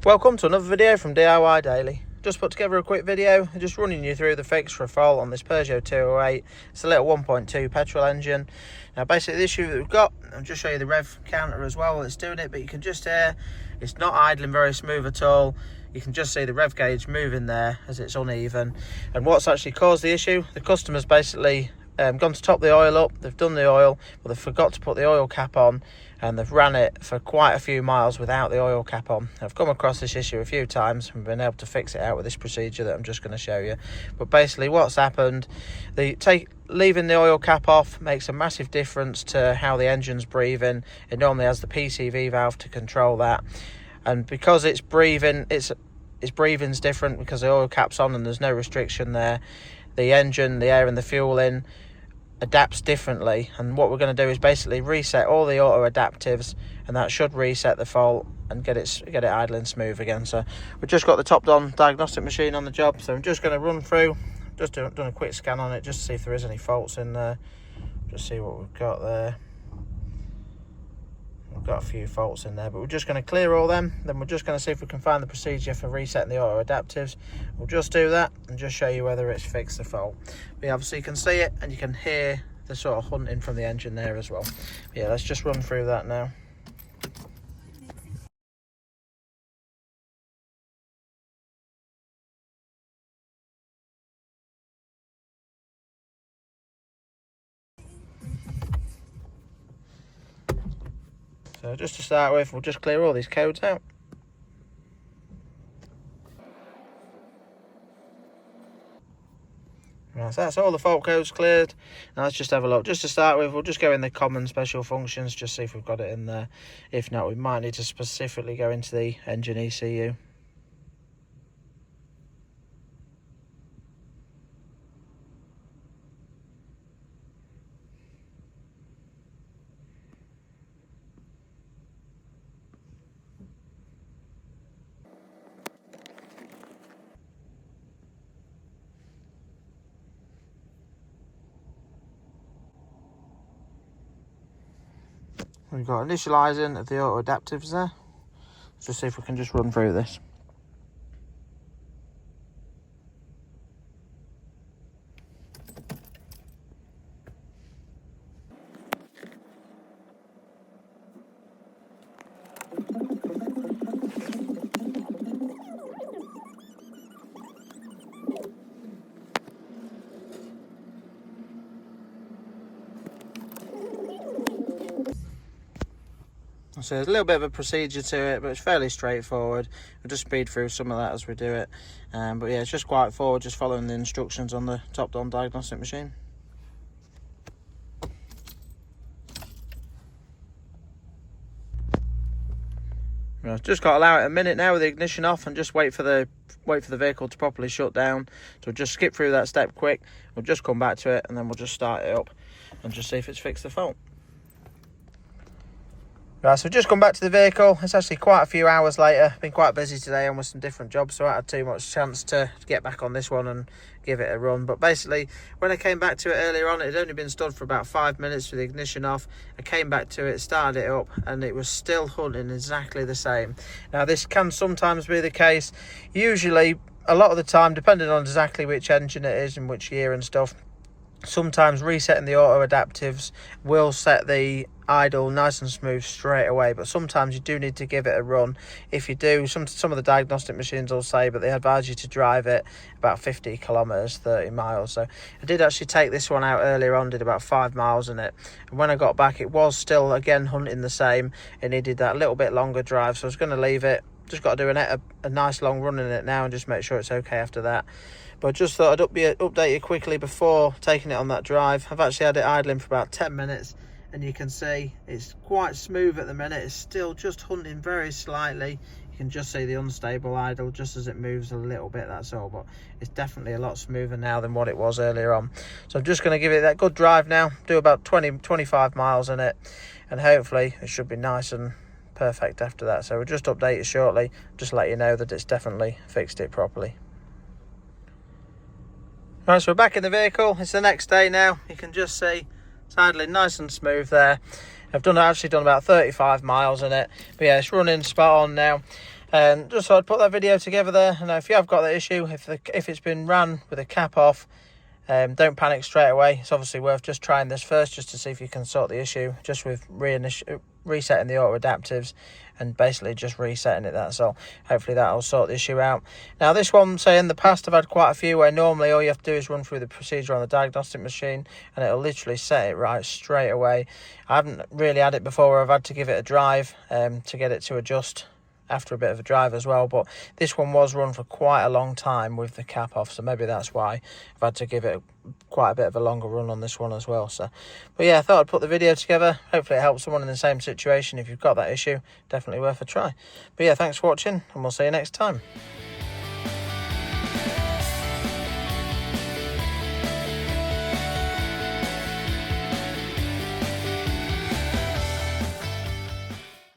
Welcome to another video from DIY Daily. Just put together a quick video, just running you through the fix for a fault on this Peugeot 208. It's a little 1.2 petrol engine. Now basically the issue that we've got, I'll just show you the rev counter as well while it's doing it, but you can just hear it's not idling very smooth at all. You can just see the rev gauge moving there as it's uneven. And what's actually caused the issue, the customer's basically gone to top the oil up, they've done the oil, but they forgot to put the oil cap on, and they've ran it for quite a few miles without the oil cap on. I've come across this issue a few times and been able to fix it out with this procedure that I'm just going to show you. But basically what's happened, leaving the oil cap off makes a massive difference to how the engine's breathing. It normally has the PCV valve to control that, and because it's breathing, its breathing's different because the oil cap's on and there's no restriction there. The engine, the air and the fuel in adapts differently, and what we're going to do is basically reset all the auto adaptives, and that should reset the fault and get it idling smooth again. So we've just got the top-down diagnostic machine on the job, so I'm just going to run through, just done a quick scan on it just to see if there is any faults in there. Just see what we've got there. We've got a few faults in there, but we're just going to clear all them. Then we're just going to see if we can find the procedure for resetting the auto adaptives. We'll just do that and just show you whether it's fixed the fault. But yeah, obviously you can see it and you can hear the sort of hunting from the engine there as well. But yeah, let's just run through that now. So just to start with, we'll just clear all these codes out. Right, so that's all the fault codes cleared. Now let's just have a look. Just to start with, we'll just go in the common special functions, just see if we've got it in there. If not, we might need to specifically go into the engine ECU. We've got initialising of the auto adaptives there. Let's just see if we can just run through this. So there's a little bit of a procedure to it, but it's fairly straightforward. We'll just speed through some of that as we do it. But yeah, it's just quite forward, just following the instructions on the top-down diagnostic machine. Right, just got to allow it a minute now with the ignition off and just wait for the vehicle to properly shut down. So we'll just skip through that step quick. We'll just come back to it and then we'll just start it up and just see if it's fixed the fault. Right, so we've just come back to the vehicle. It's actually quite a few hours later. Been quite busy today and with some different jobs, so I haven't had too much chance to get back on this one and give it a run. But basically, when I came back to it earlier on, it had only been stood for about 5 minutes with the ignition off. I came back to it, started it up, and it was still hunting exactly the same. Now, this can sometimes be the case. Usually, a lot of the time, depending on exactly which engine it is and which year and stuff, sometimes resetting the auto adaptives will set the idle nice and smooth straight away, but sometimes you do need to give it a run. If you do, some of the diagnostic machines will say, but they advise you to drive it about 50 kilometers, 30 miles. So I did actually take this one out earlier on, did about 5 miles in it, and when I got back it was still again hunting the same. It needed that little bit longer drive, so I was going to leave it. Just got to do a nice long run in it now and just make sure it's okay after that. But I just thought I'd update you quickly before taking it on that drive. I've actually had it idling for about 10 minutes and you can see it's quite smooth at the minute. It's still just hunting very slightly. You can just see the unstable idle just as it moves a little bit, that's all. But it's definitely a lot smoother now than what it was earlier on. So I'm just going to give it that good drive now, do about 20-25 miles in it, and hopefully it should be nice and perfect after that. So we'll just update it shortly, just let you know that it's definitely fixed it properly. Right, so we're back in the vehicle. It's the next day now. You can just see it's idling nice and smooth there. I've actually done about 35 miles in it, but yeah, it's running spot on now. And just thought I'd put that video together there. And if you have got that issue, if it's been ran with a cap off, don't panic straight away. It's obviously worth just trying this first, just to see if you can sort the issue, just with resetting the auto adaptives and basically just resetting it, that's all. Hopefully that'll sort the issue out. Now this one, say in the past I've had quite a few where normally all you have to do is run through the procedure on the diagnostic machine and it'll literally set it right straight away. I haven't really had it before where I've had to give it a drive to get it to adjust after a bit of a drive as well, but this one was run for quite a long time with the cap off, so maybe that's why I've had to give it quite a bit of a longer run on this one as well. So, but yeah, I thought I'd put the video together. Hopefully it helps someone in the same situation. If you've got that issue, definitely worth a try. But yeah, thanks for watching and we'll see you next time.